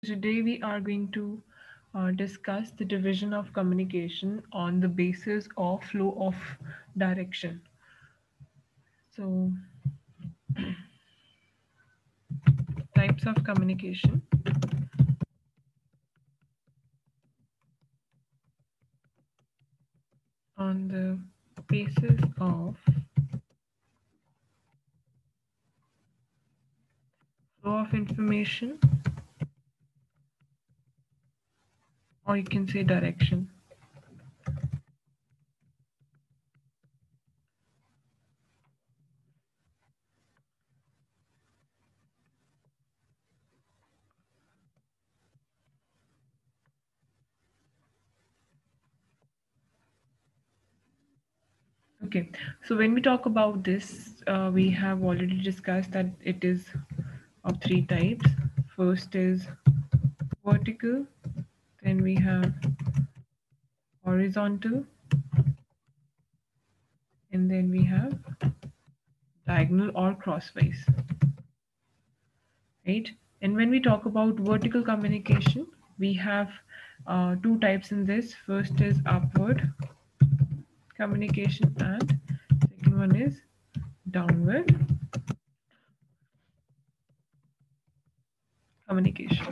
Today we are going to discuss the division of communication on the basis of flow of direction. So, types of communication on the basis of flow of information, or you can say direction. Okay, so when we talk about this, we have already discussed that it is of three types. First is vertical, then we have horizontal, and then we have diagonal or crosswise, right? And when we talk about vertical communication, we have two types in this. First is upward communication, and second one is downward communication.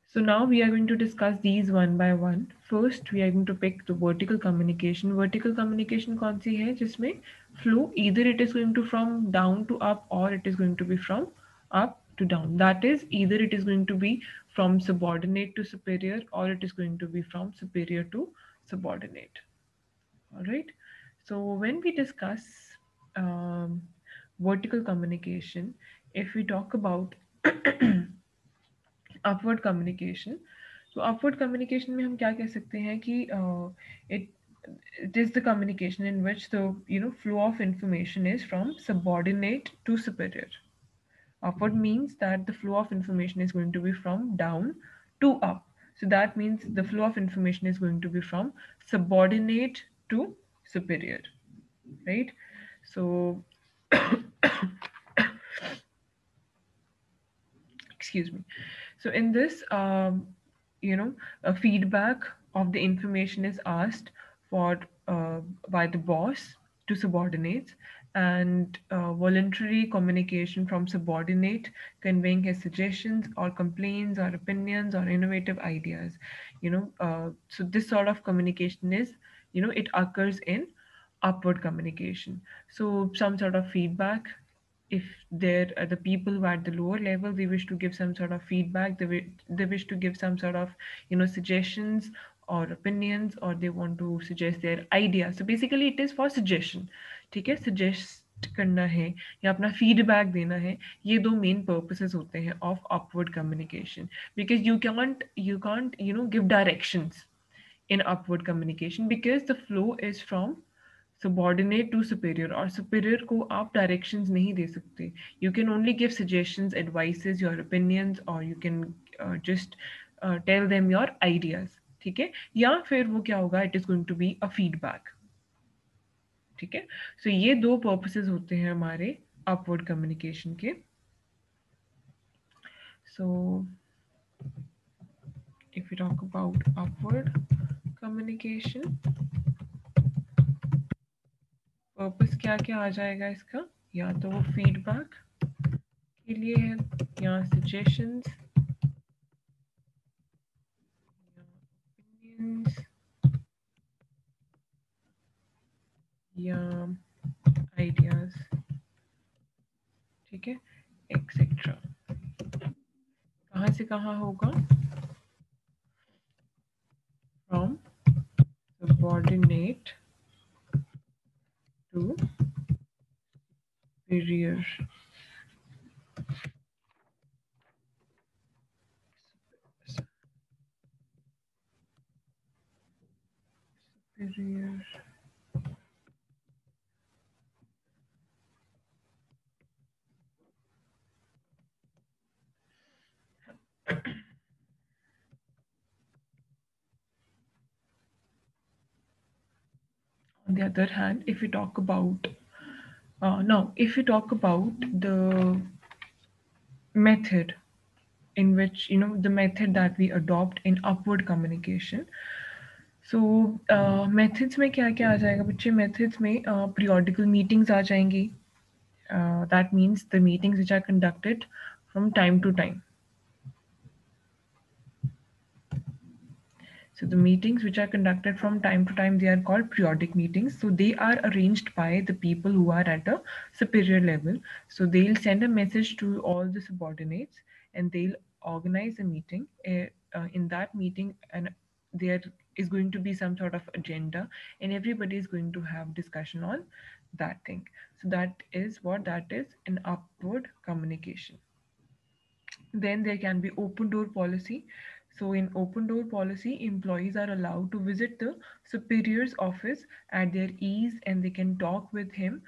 So now we are going to discuss these one by one. First, we are going to pick the vertical communication. Vertical communication कौन सी है जिसमें flow either it is going to from down to up or it is going to be from up to down. That is either it is going to be from subordinate to superior or it is going to be from superior to subordinate. All right. So when we discuss um, vertical communication, if we talk about upward communication तो upward communication में हम क्या कह सकते हैं कि it it is the communication in which the flow of information is from subordinate to superior. Upward means that the flow of information is going to be from down to up. So that means the flow of information is going to be from subordinate to superior, right? So excuse me. So in this a feedback of the information is asked for by the boss to subordinates, and voluntary communication from subordinate conveying his suggestions or complaints or opinions or innovative ideas. So this sort of communication is, it occurs in upward communication. So some sort of feedback, if there are the people who are at the lower level, they wish to give some sort of feedback, they wish to give some sort of suggestions or opinions, or they want to suggest their idea. So basically it is for suggestion. ठीक है, suggest करना है या अपना feedback देना है, ये दो main purposes होते हैं of upward communication. Because you can't give directions in upward communication, because the flow is from subordinate to superior, और superior को आप directions नहीं दे सकते. You can only give suggestions, advices, your opinions, or you can just tell them your ideas. ठीक है, या फिर वो क्या होगा, it is going to be a feedback. ठीक है, so ये दो purposes होते हैं हमारे upward communication के. So if we talk about upward communication, purpose क्या क्या आ जाएगा इसका, या तो वो फीडबैक के लिए है, या सजेशंस, या ओपिनियंस, या आइडियाज. ठीक है, एक्सेट्रा. कहाँ से कहाँ होगा, from subordinate to superior. Superior. On the other hand, if we talk about now, if we talk about the method in which the method that we adopt in upward communication. So methods में क्या क्या आ जाएगा बच्चे? Methods में periodical meetings आ जाएंगी. That means the meetings which are conducted from time to time. So the meetings which are conducted from time to time, they are called periodic meetings. So they are arranged by the people who are at a superior level. So they'll send a message to all the subordinates and they'll organize a meeting. In that meeting, and there is going to be some sort of agenda, and everybody is going to have discussion on that thing. So that is what that is an upward communication. Then there can be open door policy. So in open door policy, employees are allowed to visit the superior's office at their ease and they can talk with him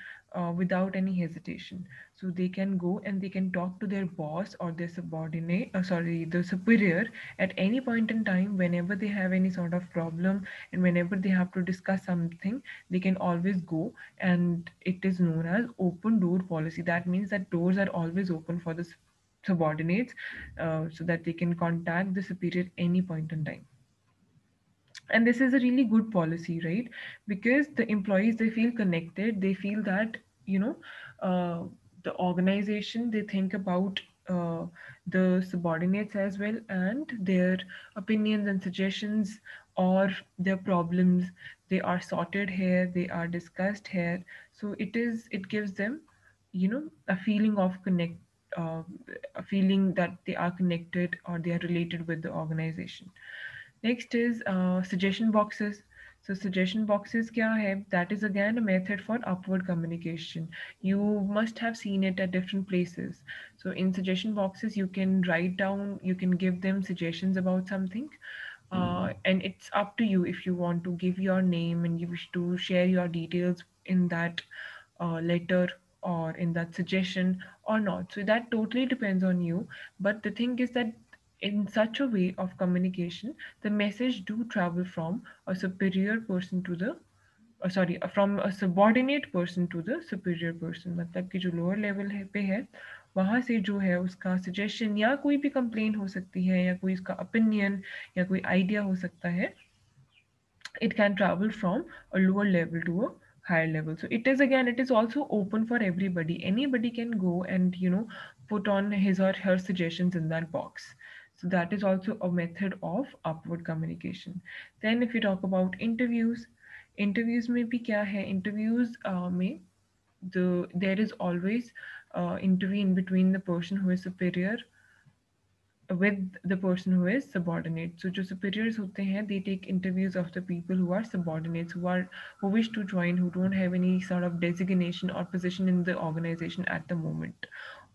without any hesitation. So they can go and they can talk to their boss or their subordinate, the superior at any point in time whenever they have any sort of problem, and whenever they have to discuss something, they can always go, and it is known as open door policy. That means that doors are always open for the subordinates, so that they can contact the superior any point in time. And this is a really good policy, right? Because the employees, they feel connected, they feel that you know uh, the organization, they think about the subordinates as well, and their opinions and suggestions or their problems, they are sorted here, they are discussed here. So it gives them a feeling of uh, a feeling that they are connected or they are related with the organization. Next is suggestion boxes. So suggestion boxes kya hai? That is again a method for upward communication. You must have seen it at different places. So in suggestion boxes, you can write down, you can give them suggestions about something. And it's up to you if you want to give your name and you wish to share your details in that letter or in that suggestion or not. So that totally depends on you. But the thing is that in such a way of communication, the message do travel from a superior person to the from a subordinate person to the superior person. मतलब कि जो lower level है पे है, वहाँ से जो है उसका suggestion या कोई भी complaint हो सकती है या कोई इसका opinion या कोई idea हो सकता है, it can travel from a lower level to a higher level. So it is again, it is also open for everybody. Anybody can go and put on his or her suggestions in that box. So that is also a method of upward communication. Then if you talk about interviews, interviews में भी क्या है? Interviews में there is always interview in between the person who is superior with the person who is subordinate. So जो superiors होते हैं, they take interviews of the people who are subordinates, who wish to join, who don't have any sort of designation or position in the organization at the moment.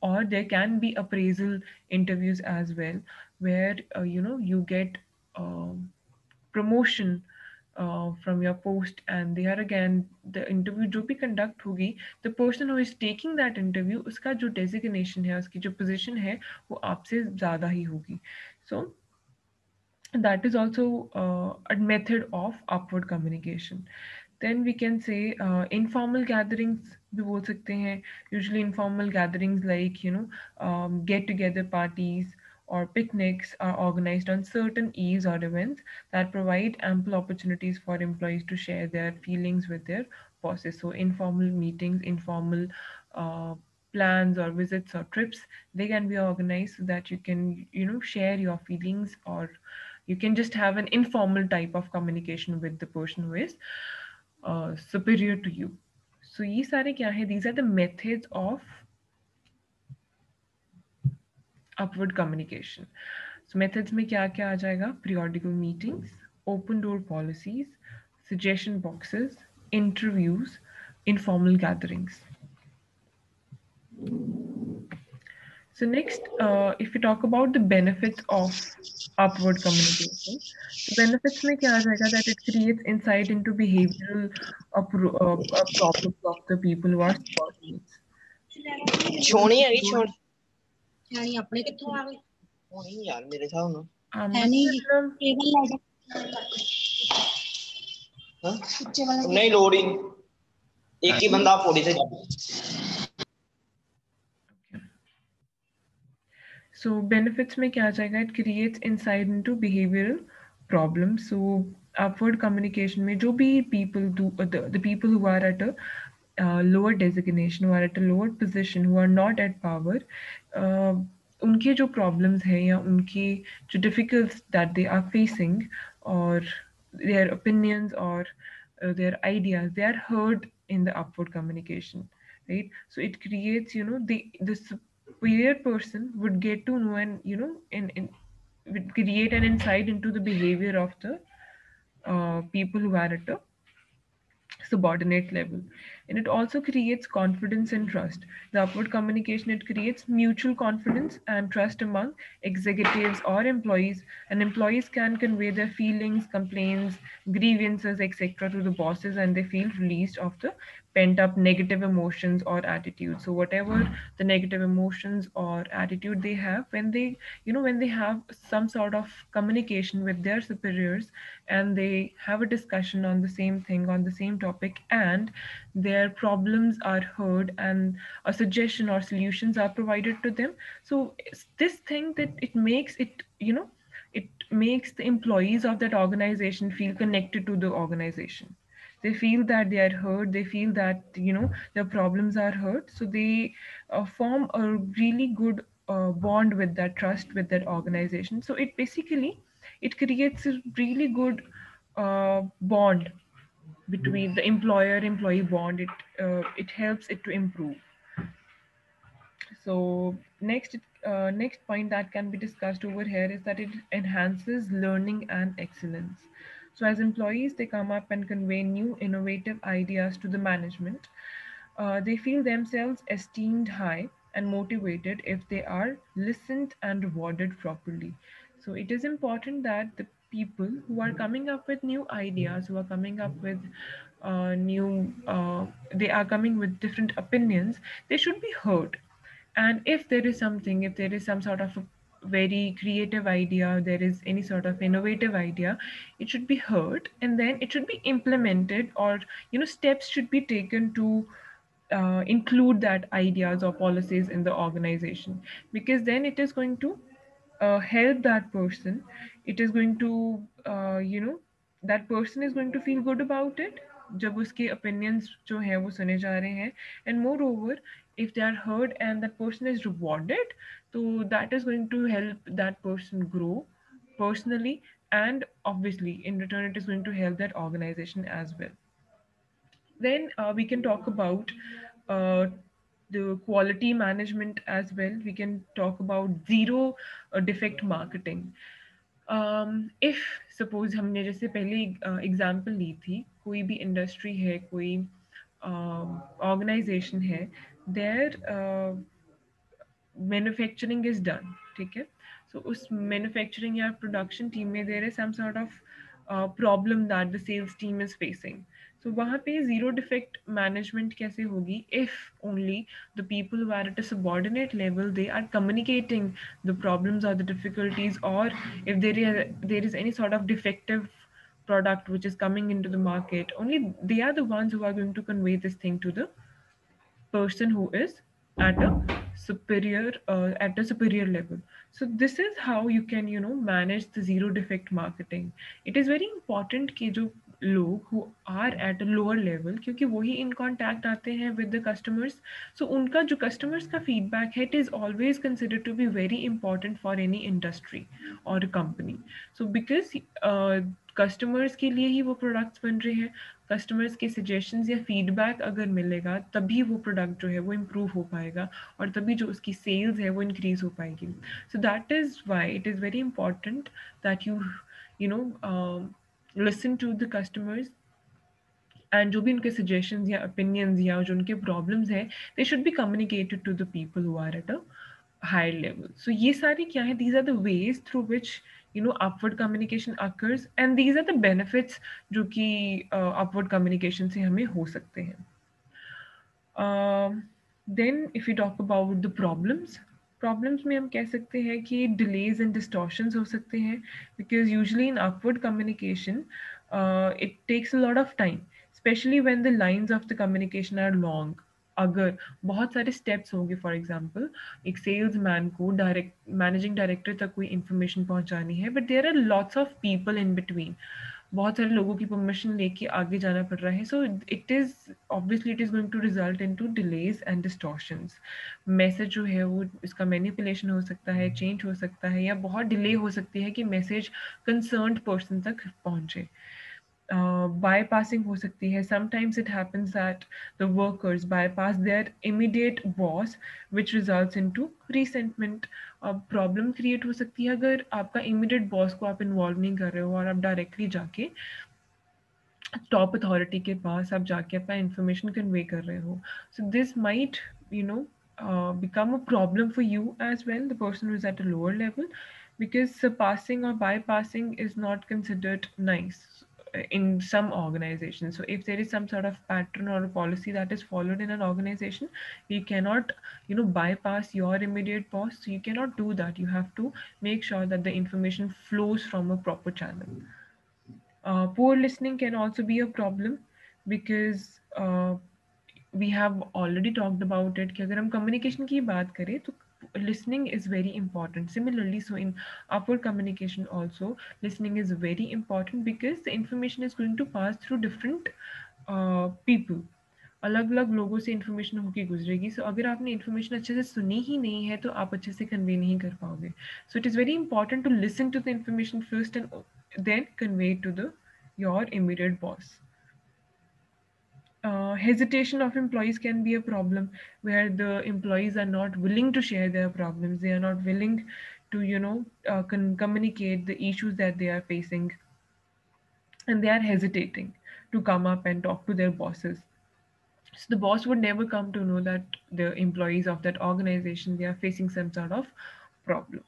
Or there can be appraisal interviews as well, where you get promotion from your post, and they are again the interview जो भी conduct होगी, the person who is taking that interview, उसका जो designation है, उसकी जो position है, वो आपसे ज़्यादा ही होगी. So that is also a method of upward communication. Then we can say informal gatherings भी बोल सकते हैं. Usually informal gatherings like get together parties or picnics are organized on certain eves or events that provide ample opportunities for employees to share their feelings with their bosses. So informal meetings, informal uh, plans or visits or trips, they can be organized so that you can share your feelings, or you can just have an informal type of communication with the person who is superior to you. So ये सारे क्या है? These are the methods of upward communication. So methods में क्या क्या आ जाएगा? Periodical meetings, open door policies, suggestion boxes, interviews, informal gatherings. So next, if we talk about the benefits of upward communication, the benefits में क्या आ जाएगा? That it creates insight into behavioral problems of the people who are subordinates. छोड़ी है छोड़ यानी अपने किथों आ गई नहीं यार मेरे साथ ना है नहीं केवल लगा हां पीछे वाला नहीं लोडिंग एक ही बंदा पौड़ी से जा. So benefits में क्या आ जाएगा? It creates insight into behavioral problems. So upward communication में जो भी people do, the people who are at a lower designation, who are at a lower position, who are not at power, uh, उनके जो problems है या उनके जो difficulties that they are facing, or their opinions, or their ideas, they are heard in the upward communication, right? So it creates, the superior person would get to know, and in would create an insight into the behavior of the people who are at a subordinate level. And it also creates confidence and trust. The upward communication, it creates mutual confidence and trust among executives or employees, and employees can convey their feelings, complaints, grievances, etc. to the bosses, and they feel released of the pent up negative emotions or attitudes. So whatever the negative emotions or attitude they have, when they, when they have some sort of communication with their superiors, and they have a discussion on the same thing, on the same topic, and their problems are heard, and a suggestion or solutions are provided to them. So this thing, that it makes it, it makes the employees of that organization feel connected to the organization. They feel that they are heard, they feel that, their problems are heard, so they form a really good bond with that, trust with that organization. So it basically, it creates a really good bond between the employer employee bond. It helps it to improve. So next point that can be discussed over here is that it enhances learning and excellence. So as employees, they come up and convey new innovative ideas to the management. They feel themselves esteemed high and motivated if they are listened and rewarded properly. So it is important that the people who are coming up with new ideas, who are coming up with they are coming with different opinions, they should be heard. And if there is something, if there is some sort of a very creative idea, there is any sort of innovative idea, it should be heard, and then it should be implemented, or steps should be taken to include that ideas or policies in the organization, because then it is going to help that person. It is going to, that person is going to feel good about it जब उसके opinions जो है वो सुने जा रहे हैं. And moreover, if they are heard and that person is rewarded, so that is going to help that person grow personally, and obviously in return it is going to help that organization as well. Then we can talk about uh, the quality management as well. We can talk about zero defect marketing. If suppose हमने जैसे पहले example ली थी, कोई भी industry है, कोई organisation है, there manufacturing is done, ठीक है. सो उस मैन्युफैक्चरिंग या प्रोडक्शन टीम में there is some sort of problem that the sales team is facing. So वहाँ पे जीरो डिफेक्ट मैनेजमेंट कैसे होगी? If only the people who are at a subordinate level, they are communicating the problems और the difficulties, or if there is any sort of defective product which is coming into the market, only they are the ones who are going to convey this thing to the person who is at a superior level. So this is how you can, manage the zero defect marketing. It is very important कि जो लोग who are at a lower level, क्योंकि वही in contact आते हैं with the customers, so उनका जो customers का feedback है, it is always considered to be very important for any industry or a company. So because customers के लिए ही वो प्रोडक्ट्स बन रहे हैं, कस्टमर्स के सजेशंस या फीडबैक अगर मिलेगा, तभी वो प्रोडक्ट जो है वो इम्प्रूव हो पाएगा, और तभी जो उसकी सेल्स है वो इंक्रीज हो पाएगी. So that is why it is very important that you know listen to the customers, and जो भी उनके सजेशंस या ओपिनियंस या जो उनके प्रॉब्लम्स हैं, they should be communicated to the people who are at a higher level. सो ये सारी क्या है? These are the ways through which upward communication occurs, and these are the benefits जो कि upward communication से हमें हो सकते हैं. Then if we talk about the problems में हम कह सकते हैं कि delays and distortions हो सकते हैं, because usually in upward communication it takes a lot of time, especially when the lines of the communication are long. अगर बहुत सारे स्टेप्स होंगे, फॉर एग्जांपल एक सेल्समैन को डायरेक्ट मैनेजिंग डायरेक्टर तक कोई इन्फॉर्मेशन पहुंचानी है, but there are lots of people in between, बहुत सारे लोगों की परमिशन लेके आगे जाना पड़ रहा है, so it is obviously it is going to result in to delays and distortions. Message जो है वो इसका मैनिपुलेशन हो सकता है, चेंज हो सकता है, या बहुत डिले हो सकती है कि मैसेज कंसर्न्ड पर्सन तक पहुंचे। Bypassing हो सकती है, sometimes it happens that the workers bypass their immediate boss, which results into resentment. अब प्रॉब्लम क्रिएट हो सकती है अगर आपका इमीडिएट बॉस को आप इन्वॉल्व नहीं कर रहे हो और आप डायरेक्टली जाके टॉप अथॉरिटी के पास आप जाके अपना इंफॉर्मेशन कन्वे कर रहे हो, so this might you know become a problem for you as well, the person who is at a lower level, because surpassing or bypassing is not considered nice in some organizations. So if there is some sort of pattern or a policy that is followed in an organization, you cannot bypass your immediate boss, so you cannot do that. You have to make sure that the information flows from a proper channel. Poor listening can also be a problem because we have already talked about it कि अगर हम communication की बात करें तो listening is very important. Similarly, so in upward communication also, listening is very important because the information is going to pass through different people. अलग अलग लोगों से इन्फॉर्मेशन होके गुजरेगी, सो अगर आपने इन्फॉर्मेशन अच्छे से सुनी ही नहीं है तो आप अच्छे से कन्वे नहीं कर पाओगे. So it is very important to listen to the information first and then convey to the your immediate boss. Hesitation of employees can be a problem where the employees are not willing to share their problems, they are not willing to communicate the issues that they are facing, and they are hesitating to come up and talk to their bosses. So the boss would never come to know that the employees of that organization, they are facing some sort of problem.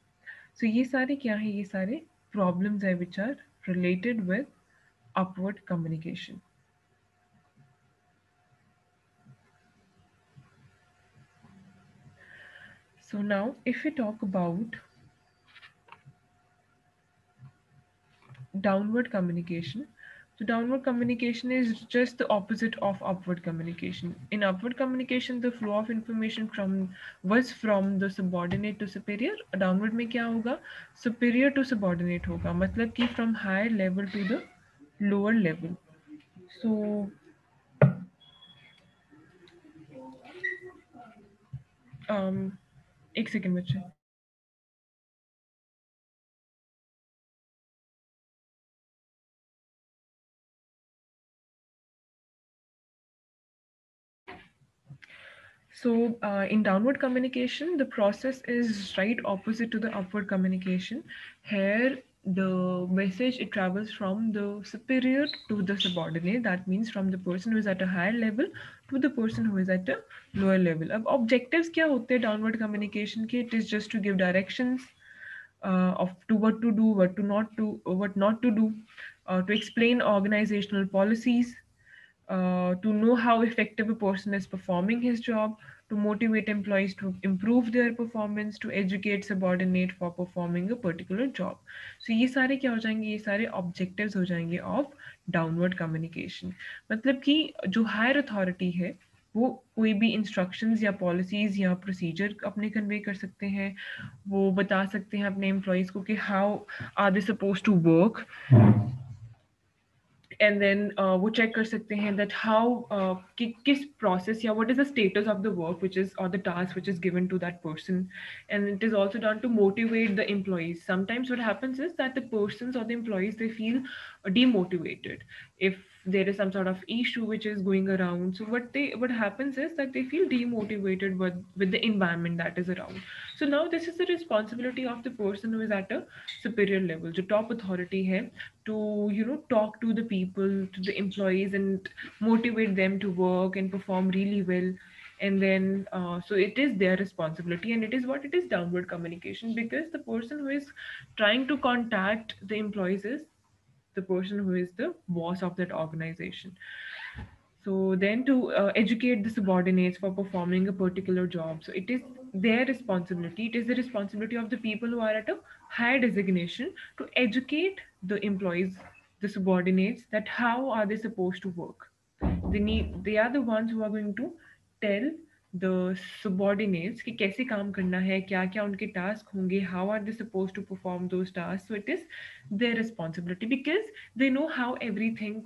So ये सारे क्या है, ये सारे problems है which are related with upward communication. So now if we talk about downward communication, so downward communication is just the opposite of upward communication. In upward communication, the flow of information from the subordinate to superior. Downward में क्या होगा, superior to subordinate होगा, मतलब कि from higher level to the lower level. So एक second बच्चे. So in downward communication, the process is right opposite to the upward communication. Here, the message, it travels from the superior to the subordinate. That means from the person who is at a higher level to the person who is at a lower level. अब objectives क्या होते हैं downward communication के? It is just to give directions of to what to do, what not to do, to explain organizational policies, to know how effective a person is performing his job, to motivate employees to improve their performance, to educate subordinate for performing a particular job. So ये सारे क्या हो जाएंगे, ये सारे objectives हो जाएंगे of downward communication. मतलब कि जो higher authority है वो कोई भी इंस्ट्रक्शंस या पॉलिसीज या प्रोसीजर अपने कन्वे कर सकते हैं, वो बता सकते हैं अपने एम्प्लॉयज़ को कि how are they suppose to work, and then वो चेक कर सकते हैं दैट हाउ कि किस प्रोसेस या what is the status of the work which is और the task which is given to that person. And it is also done to motivate the employees. Sometimes what happens is that the persons or the employees, they feel demotivated if there is some sort of issue which is going around. So what happens is that they feel demotivated with the environment that is around. So now this is the responsibility of the person who is at a superior level, the top authority hai, to talk to the people, to the employees, and motivate them to work and perform really well. And then so it is their responsibility, and it is what it is, downward communication, because the person who is trying to contact the employees is the person who is the boss of that organization. So then to educate the subordinates for performing a particular job, so it is their responsibility, it is the responsibility of the people who are at a higher designation to educate the employees, the subordinates, that how are they supposed to work. They are the ones who are going to tell the subordinates कि कैसे काम करना है, क्या क्या उनके task होंगे, how are they suppose to perform those task. So it is their responsibility because they know how everything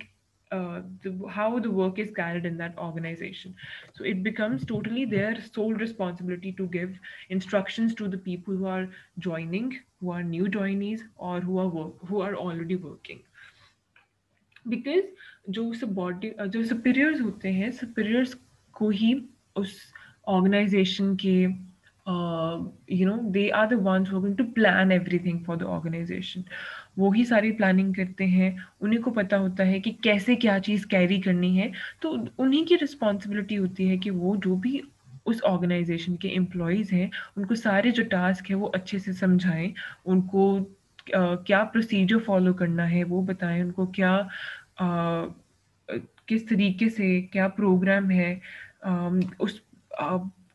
how the work is carried in that organization. So it becomes totally their sole responsibility to give instructions to the people who are joining, who are new joinees, or who are already working. Because जो superiors होते हैं, superiors को ही उस organisation के they are the ones who are going to plan everything for the organisation. वो ही सारी प्लानिंग करते हैं, उन्हीं को पता होता है कि कैसे क्या चीज़ कैरी करनी है. तो उन्हीं की रिस्पॉन्सिबिलिटी होती है कि वो जो भी उस ऑर्गेनाइजेशन के एम्प्लॉयज़ हैं, उनको सारे जो टास्क है वो अच्छे से समझाएं, उनको क्या प्रोसीजर फॉलो करना है वो बताएं, उनको क्या किस तरीके से क्या प्रोग्राम है, उस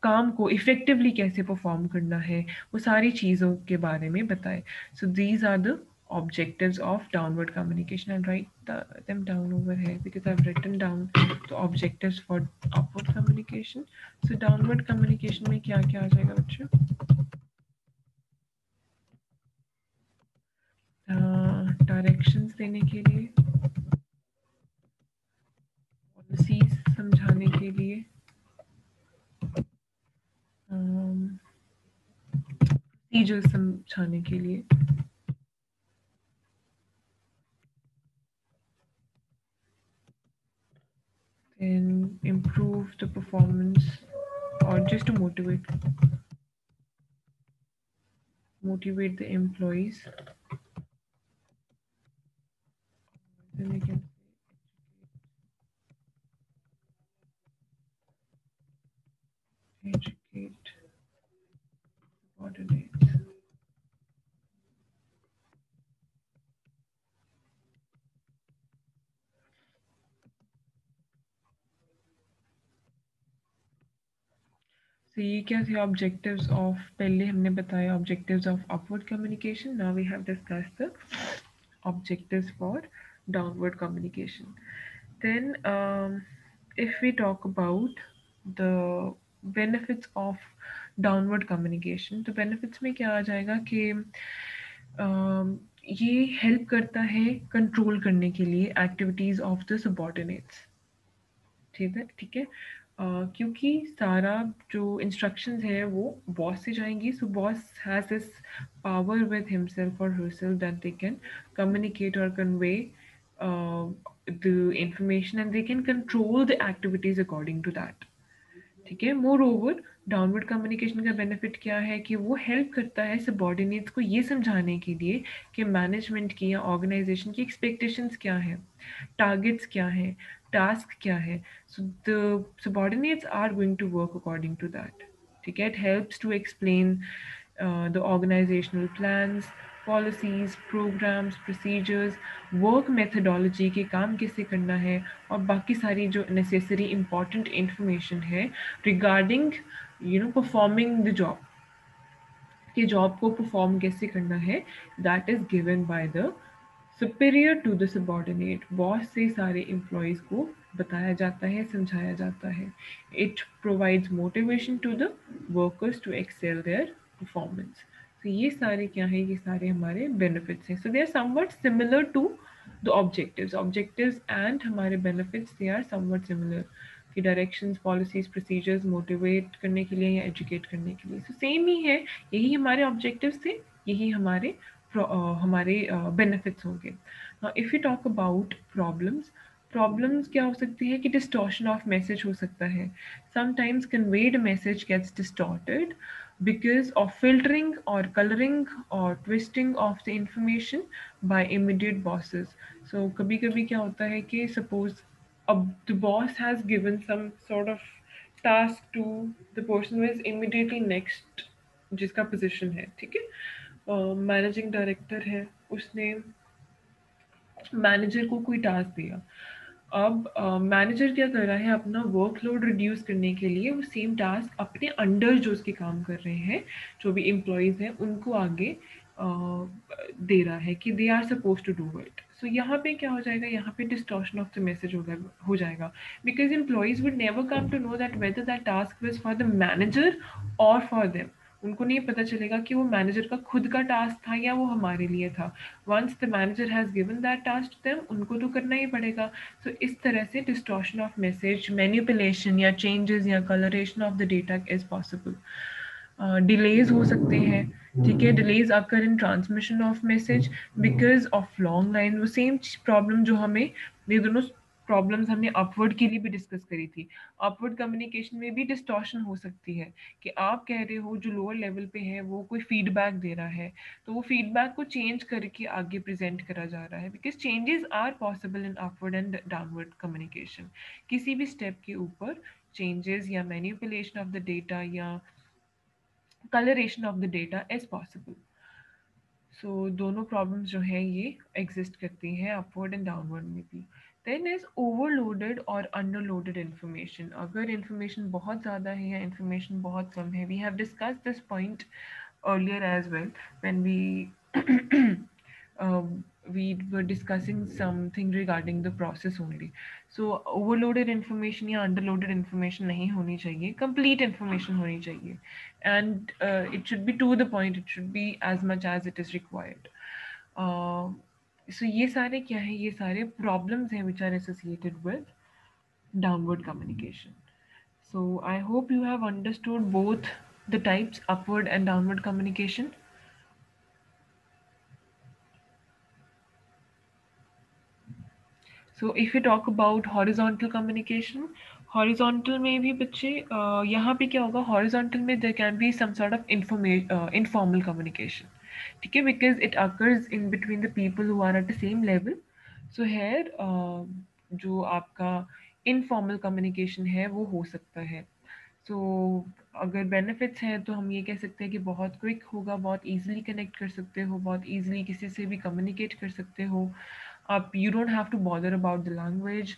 काम को इफ़ेक्टिवली कैसे परफॉर्म करना है, वो सारी चीज़ों के बारे में बताएं. So these are the objectives of downward communication. I'll write them down over here because I've written down the objectives for upward communication. So downward communication में क्या क्या आ जाएगा बच्चों? डायरेक्शंस देने के लिए, पॉलिसीज समझाने के लिए, प्रोसीजर समझाने के लिए, then improve the performance or just to motivate the employees. Then we can educate subordinates. So ये क्या थे ऑब्जेक्टिव्स ऑफ, पहले हमने बताया objectives of upward communication. Now we have discussed the objectives for downward communication. Then if we talk about the benefits of downward communication, तो benefits में क्या आ जाएगा कि ये हेल्प करता है कंट्रोल करने के लिए एक्टिविटीज़ ऑफ द सबॉर्डिनेट्स. ठीक है. क्योंकि सारा जो इंस्ट्रक्शंस है वो बॉस से जाएंगी. So boss has this power with himself और herself that they can communicate और convey the information and they can control the activities according to that. ठीक है. मोर ओवर डाउनवर्ड कम्युनिकेशन का बेनिफिट क्या है कि वो हेल्प करता है सबॉर्डिनेट्स को ये समझाने के लिए कि मैनेजमेंट की या ऑर्गेनाइजेशन की एक्सपेक्टेशंस क्या है, टारगेट्स क्या हैं, टास्क क्या है. So the subordinates are going to work according to that. ठीक है. It helps to explain the organisational plans, policies, programmes, procedures, work methodology के काम कैसे करना है, और बाकी सारी जो नेसेसरी इंपॉर्टेंट इंफॉर्मेशन है रिगार्डिंग परफॉर्मिंग द जॉब, कि जॉब को परफॉर्म कैसे करना है, that is given by the superior to the subordinate. Boss से सारे एम्प्लॉयज़ को बताया जाता है, समझाया जाता है. It provides motivation to the workers to excel their performance. तो ये सारे क्या है, ये सारे हमारे बेनिफिट्स हैं. So they are somewhat similar to the objectives and हमारे benefits, they are somewhat similar. कि डायरेक्शंस, पॉलिसीज, प्रोसीजर्स मोटिवेट करने के लिए या एजुकेट करने के लिए. सो सेम ही है, यही हमारे ऑब्जेक्टिव्स थे, यही हमारे बेनिफिट्स होंगे. If you talk about problems क्या हो सकती है कि डिस्टॉर्शन ऑफ मैसेज हो सकता है. Sometimes conveyed message gets distorted because of filtering or coloring or twisting of the information by immediate bosses. So कभी कभी क्या होता है कि suppose the boss has given some sort of task to the person who is immediately next, जिसका position है. ठीक है. मैनेजिंग डायरेक्टर है, उसने मैनेजर को कोई टास्क दिया. अब मैनेजर क्या कर रहा है, अपना वर्कलोड रिड्यूस करने के लिए वो सेम टास्क अपने अंडर जो उसके काम कर रहे हैं, जो भी एम्प्लॉयज़ हैं, उनको आगे दे रहा है कि they are suppose to do it. So यहाँ पे क्या हो जाएगा, यहाँ पे डिस्टॉर्शन ऑफ द मैसेज हो जाएगा, because employees would never come to know that whether that task was for the manager और फॉर देम. उनको नहीं पता चलेगा कि वो मैनेजर का खुद का टास्क था या वो हमारे लिए था. Once the manager has given that task to them, उनको तो करना ही पड़ेगा. सो इस तरह से डिस्टॉर्शन ऑफ मैसेज, मैनिपुलेशन या चेंजेस या colouration of the data is possible. Delays हो सकते हैं, ठीक है. Delays occur in transmission of message because of long line. वो सेम प्रॉब्लम जो हमें, ये दोनों प्रॉब्लम्स हमने अपवर्ड के लिए भी डिस्कस करी थी. अपवर्ड कम्युनिकेशन में भी डिस्टॉर्शन हो सकती है कि आप कह रहे हो जो लोअर लेवल पे है वो कोई फीडबैक दे रहा है, तो वो फीडबैक को चेंज करके आगे प्रेजेंट करा जा रहा है. Because changes are possible in upward and downward communication. किसी भी स्टेप के ऊपर चेंजेस या मैनिपुलेशन ऑफ द डेटा या coloration of the data is possible. So दोनों problems जो है ये exist करती हैं upward and downward में भी. Then is overloaded or underloaded information. अगर information बहुत ज़्यादा है या information बहुत कम है, we have discussed this point earlier as well when we were discussing something regarding the process only. So overloaded information या underloaded information नहीं होनी चाहिए, complete information होनी चाहिए, and it should be to the point. It should be as much as it is required. So ये सारे क्या है, ये सारे problems हैं which are associated with downward communication. So I hope you have understood both the types, upward and downward communication. So if you talk about horizontal communication, horizontal में भी बच्चे यहाँ पे क्या होगा, horizontal में there can be some sort of informal communication, ठीक है, because it occurs in between the people who are at the same level. So here जो आपका informal communication है वो हो सकता है. So अगर बेनिफिट्स हैं तो हम ये कह सकते हैं कि बहुत क्विक होगा, बहुत ईजिली कनेक्ट कर सकते हो, बहुत ईजिली किसी से भी कम्युनिकेट कर सकते हो आप. You don't have to bother about the language.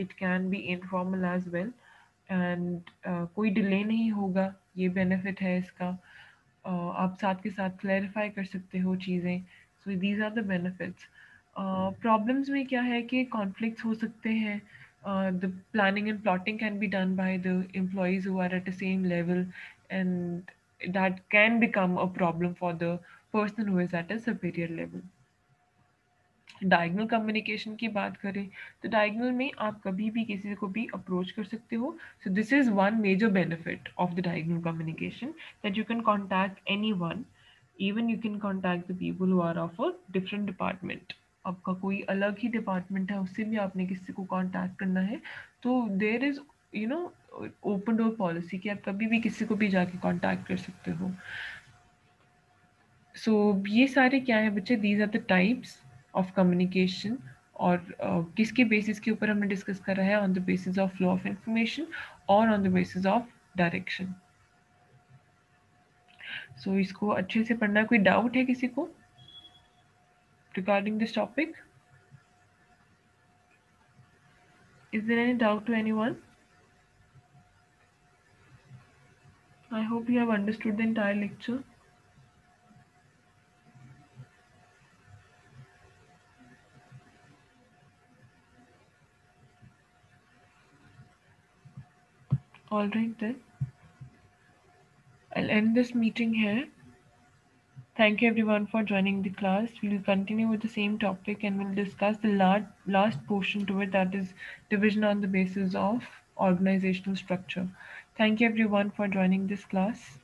It can be informal as well, and कोई डिले नहीं होगा, ये बेनिफिट है इसका. आप साथ के साथ क्लैरिफाई कर सकते हो चीज़ें. So these are the benefits. Problems में क्या है कि कॉन्फ्लिक्ट्स हो सकते हैं. The planning and plotting can be done by the employees who are at the same level, and that can become a problem for the person who is at a superior level. Diagonal communication की बात करें तो diagonal में आप कभी भी किसी को भी अप्रोच कर सकते हो. So this is one major benefit of the diagonal communication, that you can contact any one. Even you can contact the people who are of a different department. आपका कोई अलग ही डिपार्टमेंट है, उससे भी आपने किसी को कॉन्टैक्ट करना है तो there is you know open door policy कि आप कभी भी किसी को भी जाके कॉन्टैक्ट कर सकते हो. सो ये सारे क्या है बच्चे, these are the types of communication. और किसके बेसिस के ऊपर हमने डिस्कस करा है, on the basis of flow of information और on the basis of direction. So इसको अच्छे से पढ़ना. कोई डाउट है किसी को regarding this topic? Is there any doubt to anyone? I hope you have understood the entire lecture. All right then. I'll end this meeting here. Thank you everyone for joining the class. We'll continue with the same topic and we'll discuss the last portion to it, that is division on the basis of organizational structure. Thank you everyone for joining this class.